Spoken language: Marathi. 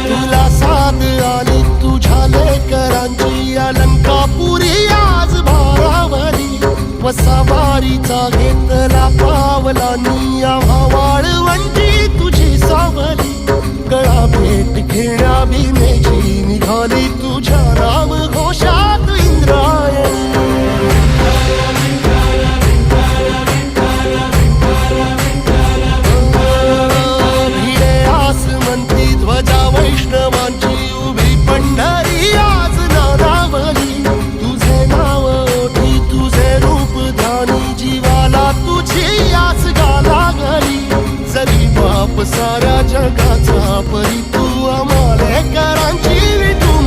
तुला साथ आली तुझ्या लेकरांची अलंकापुरी आज भारावली वसावारीचा घेतला पावलांनी आम्हा वाळवंटी तुझी सावली गळा भेट घेण्या भीमेची निघाली तुझ्या नाम घोषात इंद्रायणी भिडे आसमंती ध्वजा वैष्णवांची उभी पंढरी आज नादावली तुझे नाव ओठी तुझे रूप ध्यानी जीवाला तुझी आस गाला गली जरी बाप साऱ्या जगाचा परी तू आम्हाला करांची विठू